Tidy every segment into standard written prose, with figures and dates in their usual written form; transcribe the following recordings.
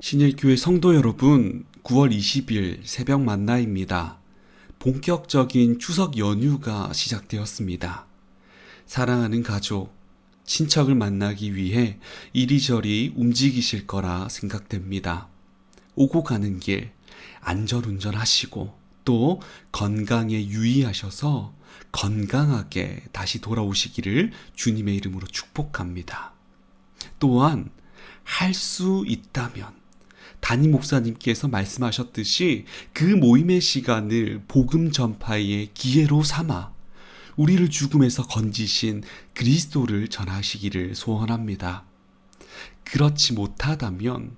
신일교회 성도 여러분, 9월 20일 새벽 만나입니다. 본격적인 추석 연휴가 시작되었습니다. 사랑하는 가족, 친척을 만나기 위해 이리저리 움직이실 거라 생각됩니다. 오고 가는 길 안전운전 하시고 또 건강에 유의하셔서 건강하게 다시 돌아오시기를 주님의 이름으로 축복합니다. 또한 할 수 있다면 담임 목사님께서 말씀하셨듯이 그 모임의 시간을 복음 전파의 기회로 삼아 우리를 죽음에서 건지신 그리스도를 전하시기를 소원합니다. 그렇지 못하다면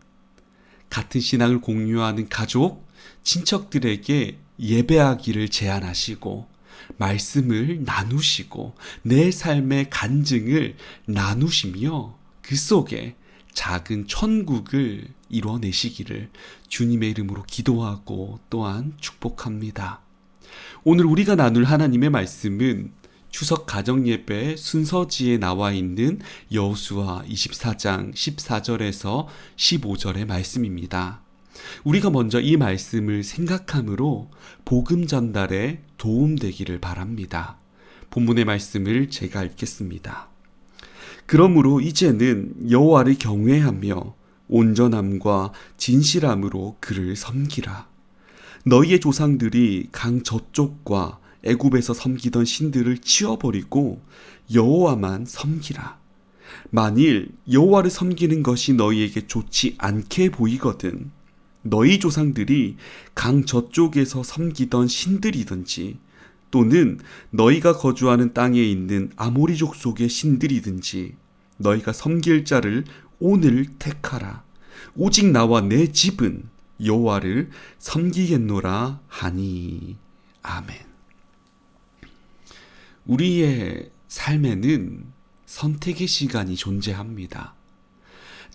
같은 신앙을 공유하는 가족, 친척들에게 예배하기를 제안하시고 말씀을 나누시고 내 삶의 간증을 나누시며 그 속에 작은 천국을 이뤄내시기를 주님의 이름으로 기도하고 또한 축복합니다. 오늘 우리가 나눌 하나님의 말씀은 추석 가정예배 순서지에 나와 있는 여호수아 24장 14절에서 15절의 말씀입니다. 우리가 먼저 이 말씀을 생각함으로 복음 전달에 도움되기를 바랍니다. 본문의 말씀을 제가 읽겠습니다. 그러므로 이제는 여호와를 경외하며 온전함과 진실함으로 그를 섬기라. 너희의 조상들이 강 저쪽과 애굽에서 섬기던 신들을 치워버리고 여호와만 섬기라. 만일 여호와를 섬기는 것이 너희에게 좋지 않게 보이거든 너희 조상들이 강 저쪽에서 섬기던 신들이든지 또는 너희가 거주하는 땅에 있는 아모리족 속의 신들이든지 너희가 섬길 자를 오늘 택하라. 오직 나와 내 집은 여호와를 섬기겠노라 하니. 아멘. 우리의 삶에는 선택의 시간이 존재합니다.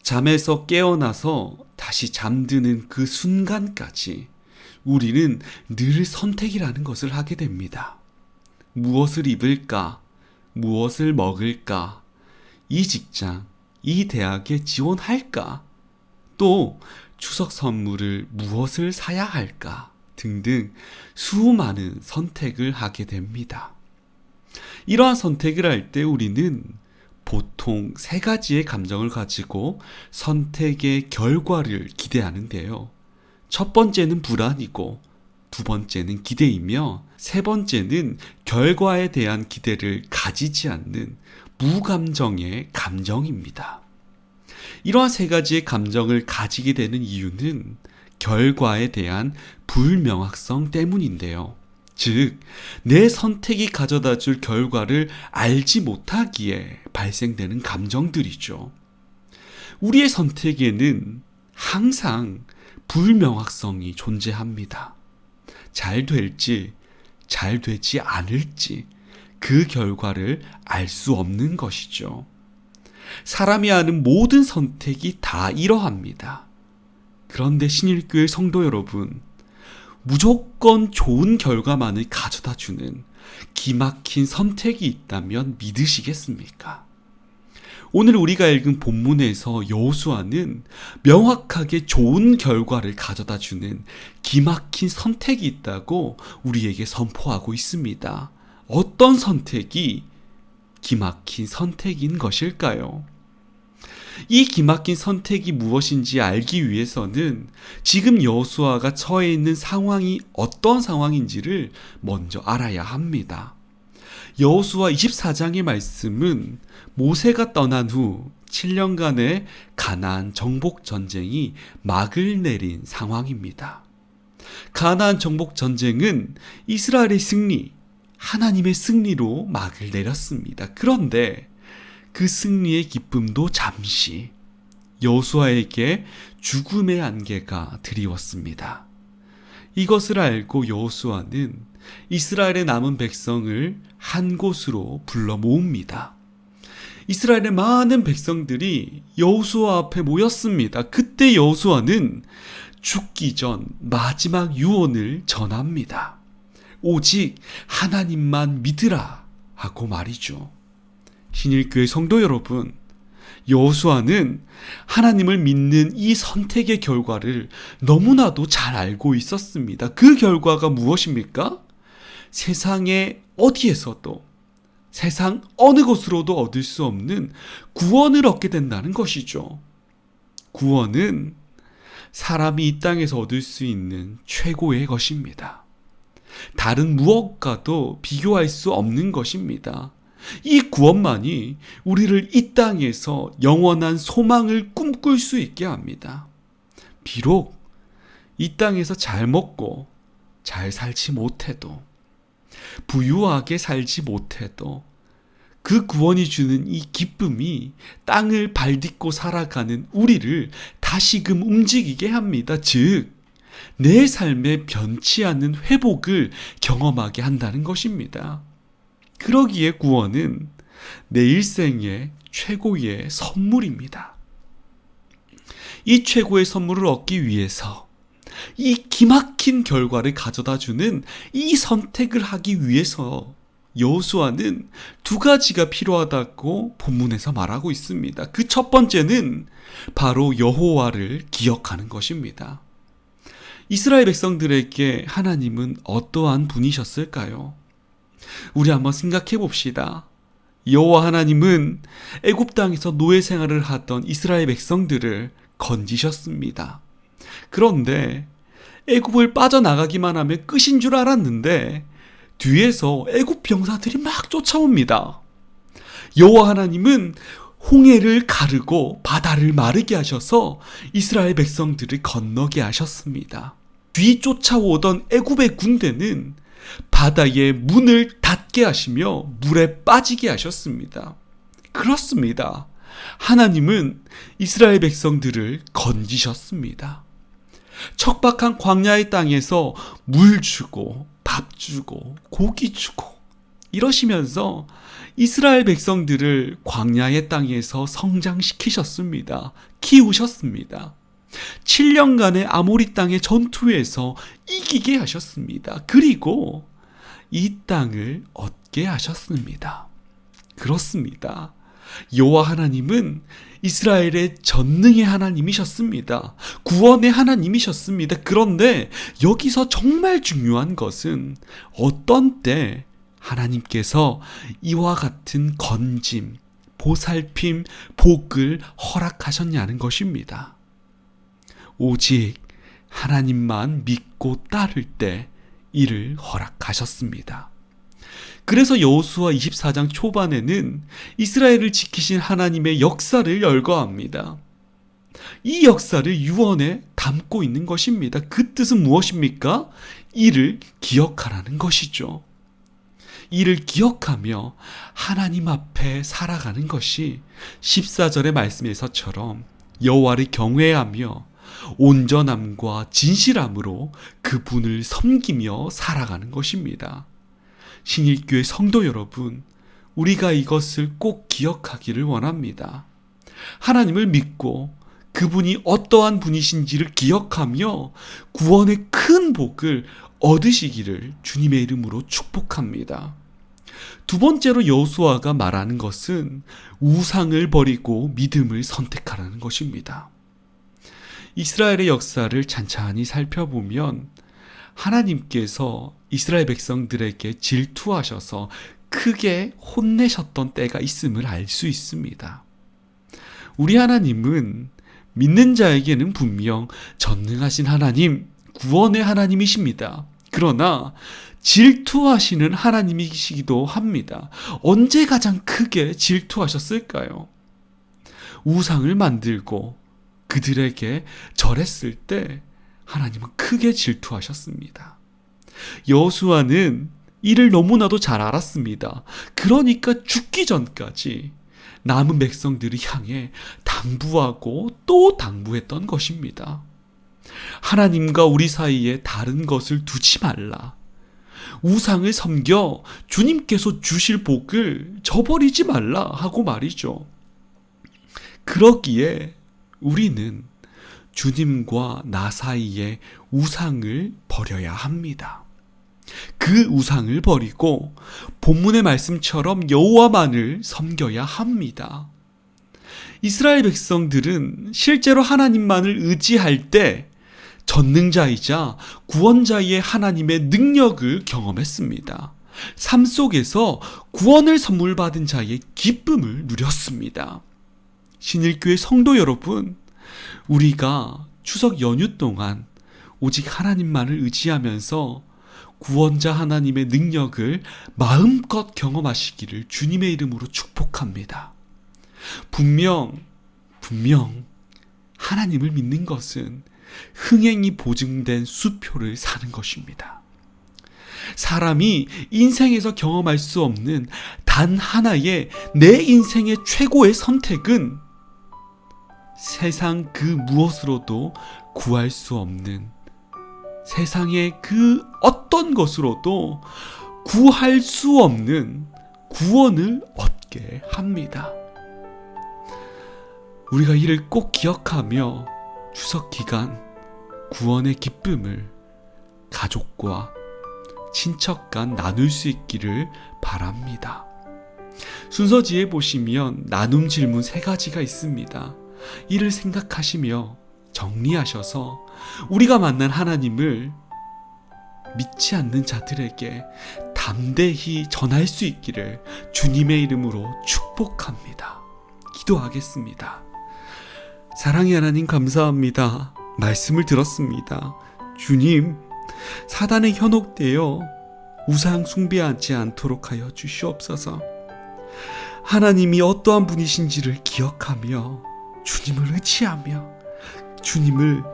잠에서 깨어나서 다시 잠드는 그 순간까지 우리는 늘 선택이라는 것을 하게 됩니다. 무엇을 입을까? 무엇을 먹을까? 이 직장, 이 대학에 지원할까? 또 추석 선물을 무엇을 사야 할까? 등등 수많은 선택을 하게 됩니다. 이러한 선택을 할 때 우리는 보통 세 가지의 감정을 가지고 선택의 결과를 기대하는데요. 첫 번째는 불안이고, 두 번째는 기대이며, 세 번째는 결과에 대한 기대를 가지지 않는 무감정의 감정입니다. 이러한 세 가지의 감정을 가지게 되는 이유는 결과에 대한 불명확성 때문인데요. 즉, 내 선택이 가져다 줄 결과를 알지 못하기에 발생되는 감정들이죠. 우리의 선택에는 항상 불명확성이 존재합니다. 잘 될지, 잘 되지 않을지 그 결과를 알 수 없는 것이죠. 사람이 하는 모든 선택이 다 이러합니다. 그런데 신일교회 성도 여러분, 무조건 좋은 결과만을 가져다 주는 기막힌 선택이 있다면 믿으시겠습니까? 오늘 우리가 읽은 본문에서 여호수아는 명확하게 좋은 결과를 가져다 주는 기막힌 선택이 있다고 우리에게 선포하고 있습니다. 어떤 선택이 기막힌 선택인 것일까요? 이 기막힌 선택이 무엇인지 알기 위해서는 지금 여호수아가 처해 있는 상황이 어떤 상황인지를 먼저 알아야 합니다. 여호수아 24장의 말씀은 모세가 떠난 후 7년간의 가나안 정복 전쟁이 막을 내린 상황입니다. 가나안 정복 전쟁은 이스라엘의 승리, 하나님의 승리로 막을 내렸습니다. 그런데 그 승리의 기쁨도 잠시 여호수아에게 죽음의 안개가 드리웠습니다. 이것을 알고 여호수아는 이스라엘의 남은 백성을 한 곳으로 불러 모읍니다. 이스라엘의 많은 백성들이 여호수아 앞에 모였습니다. 그때 여호수아는 죽기 전 마지막 유언을 전합니다. 오직 하나님만 믿으라 하고 말이죠. 신일교회 성도 여러분, 여호수아는 하나님을 믿는 이 선택의 결과를 너무나도 잘 알고 있었습니다. 그 결과가 무엇입니까? 세상의 어디에서도, 세상 어느 곳으로도 얻을 수 없는 구원을 얻게 된다는 것이죠. 구원은 사람이 이 땅에서 얻을 수 있는 최고의 것입니다. 다른 무엇과도 비교할 수 없는 것입니다. 이 구원만이 우리를 이 땅에서 영원한 소망을 꿈꿀 수 있게 합니다. 비록 이 땅에서 잘 먹고 잘 살지 못해도, 부유하게 살지 못해도 그 구원이 주는 이 기쁨이 땅을 발딛고 살아가는 우리를 다시금 움직이게 합니다. 즉, 내 삶에 변치 않는 회복을 경험하게 한다는 것입니다. 그러기에 구원은 내 일생의 최고의 선물입니다. 이 최고의 선물을 얻기 위해서, 이 기막힌 결과를 가져다주는 이 선택을 하기 위해서 여호수아는 두 가지가 필요하다고 본문에서 말하고 있습니다. 그 첫 번째는 바로 여호와를 기억하는 것입니다. 이스라엘 백성들에게 하나님은 어떠한 분이셨을까요? 우리 한번 생각해 봅시다. 여호와 하나님은 애굽 땅에서 노예 생활을 하던 이스라엘 백성들을 건지셨습니다. 그런데 애굽을 빠져나가기만 하면 끝인 줄 알았는데 뒤에서 애굽 병사들이 막 쫓아옵니다. 여호와 하나님은 홍해를 가르고 바다를 마르게 하셔서 이스라엘 백성들을 건너게 하셨습니다. 뒤 쫓아오던 애굽의 군대는 바다의 문을 닫게 하시며 물에 빠지게 하셨습니다. 그렇습니다. 하나님은 이스라엘 백성들을 건지셨습니다. 척박한 광야의 땅에서 물 주고 밥 주고 고기 주고 이러시면서 이스라엘 백성들을 광야의 땅에서 성장시키셨습니다. 키우셨습니다. 7년간의 아모리 땅의 전투에서 이기게 하셨습니다. 그리고 이 땅을 얻게 하셨습니다. 그렇습니다. 여호와 하나님은 이스라엘의 전능의 하나님이셨습니다. 구원의 하나님이셨습니다. 그런데 여기서 정말 중요한 것은 어떤 때 하나님께서 이와 같은 건짐, 보살핌, 복을 허락하셨냐는 것입니다. 오직 하나님만 믿고 따를 때 이를 허락하셨습니다. 그래서 여호수아 24장 초반에는 이스라엘을 지키신 하나님의 역사를 열거합니다. 이 역사를 유언에 담고 있는 것입니다. 그 뜻은 무엇입니까? 이를 기억하라는 것이죠. 이를 기억하며 하나님 앞에 살아가는 것이 14절의 말씀에서처럼 여호와를 경외하며 온전함과 진실함으로 그분을 섬기며 살아가는 것입니다. 신일교회 성도 여러분, 우리가 이것을 꼭 기억하기를 원합니다. 하나님을 믿고 그분이 어떠한 분이신지를 기억하며 구원의 큰 복을 얻으시기를 주님의 이름으로 축복합니다. 두 번째로 여호수아가 말하는 것은 우상을 버리고 믿음을 선택하라는 것입니다. 이스라엘의 역사를 찬찬히 살펴보면 하나님께서 이스라엘 백성들에게 질투하셔서 크게 혼내셨던 때가 있음을 알 수 있습니다. 우리 하나님은 믿는 자에게는 분명 전능하신 하나님, 구원의 하나님이십니다. 그러나 질투하시는 하나님이시기도 합니다. 언제 가장 크게 질투하셨을까요? 우상을 만들고 그들에게 절했을 때 하나님은 크게 질투하셨습니다. 여호수아는 이를 너무나도 잘 알았습니다. 그러니까 죽기 전까지 남은 백성들을 향해 당부하고 또 당부했던 것입니다. 하나님과 우리 사이에 다른 것을 두지 말라. 우상을 섬겨 주님께서 주실 복을 저버리지 말라 하고 말이죠. 그러기에 우리는 주님과 나 사이에 우상을 버려야 합니다. 그 우상을 버리고 본문의 말씀처럼 여호와만을 섬겨야 합니다. 이스라엘 백성들은 실제로 하나님만을 의지할 때 전능자이자 구원자의 하나님의 능력을 경험했습니다. 삶 속에서 구원을 선물 받은 자의 기쁨을 누렸습니다. 신일교회 성도 여러분, 우리가 추석 연휴 동안 오직 하나님만을 의지하면서 구원자 하나님의 능력을 마음껏 경험하시기를 주님의 이름으로 축복합니다. 분명 하나님을 믿는 것은 흥행이 보증된 수표를 사는 것입니다. 사람이 인생에서 경험할 수 없는 단 하나의 내 인생의 최고의 선택은 세상 그 무엇으로도 구할 수 없는, 세상의 그 어떤 것으로도 구할 수 없는 구원을 얻게 합니다. 우리가 이를 꼭 기억하며 추석 기간 구원의 기쁨을 가족과 친척 간 나눌 수 있기를 바랍니다. 순서지에 보시면 나눔 질문 3가지가 있습니다. 이를 생각하시며 정리하셔서 우리가 만난 하나님을 믿지 않는 자들에게 담대히 전할 수 있기를 주님의 이름으로 축복합니다. 기도하겠습니다. 사랑의 하나님, 감사합니다. 말씀을 들었습니다. 주님, 사단에 현혹되어 우상 숭배하지 않도록 하여 주시옵소서. 하나님이 어떠한 분이신지를 기억하며 주님을 의지하며 주님을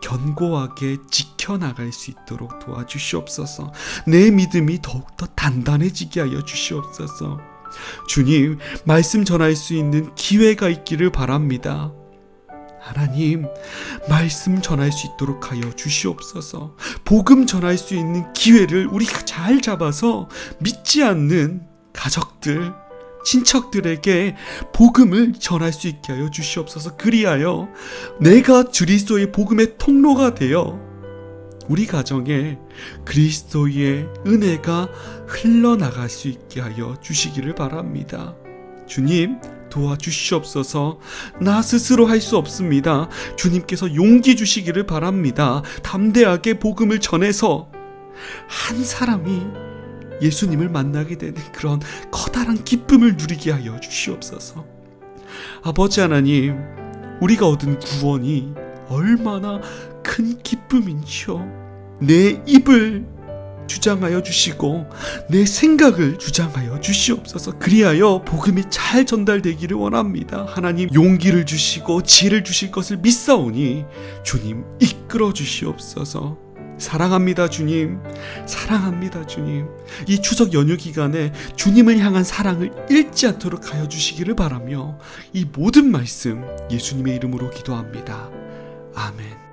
견고하게 지켜나갈 수 있도록 도와주시옵소서. 내 믿음이 더욱더 단단해지게 하여 주시옵소서. 주님, 말씀 전할 수 있는 기회가 있기를 바랍니다. 하나님, 말씀 전할 수 있도록 하여 주시옵소서. 복음 전할 수 있는 기회를 우리가 잘 잡아서 믿지 않는 가족들, 친척들에게 복음을 전할 수 있게 하여 주시옵소서. 그리하여 내가 그리스도의 복음의 통로가 되어 우리 가정에 그리스도의 은혜가 흘러나갈 수 있게 하여 주시기를 바랍니다. 주님, 도와주시옵소서. 나 스스로 할 수 없습니다. 주님께서 용기 주시기를 바랍니다. 담대하게 복음을 전해서 한 사람이 예수님을 만나게 되는 그런 커다란 기쁨을 누리게 하여 주시옵소서. 아버지 하나님, 우리가 얻은 구원이 얼마나 큰 기쁨인지요. 내 입을 주장하여 주시고 내 생각을 주장하여 주시옵소서. 그리하여 복음이 잘 전달되기를 원합니다. 하나님, 용기를 주시고 지혜를 주실 것을 믿사오니 주님 이끌어 주시옵소서. 사랑합니다 주님. 사랑합니다 주님. 이 추석 연휴 기간에 주님을 향한 사랑을 잃지 않도록 하여 주시기를 바라며 이 모든 말씀 예수님의 이름으로 기도합니다. 아멘.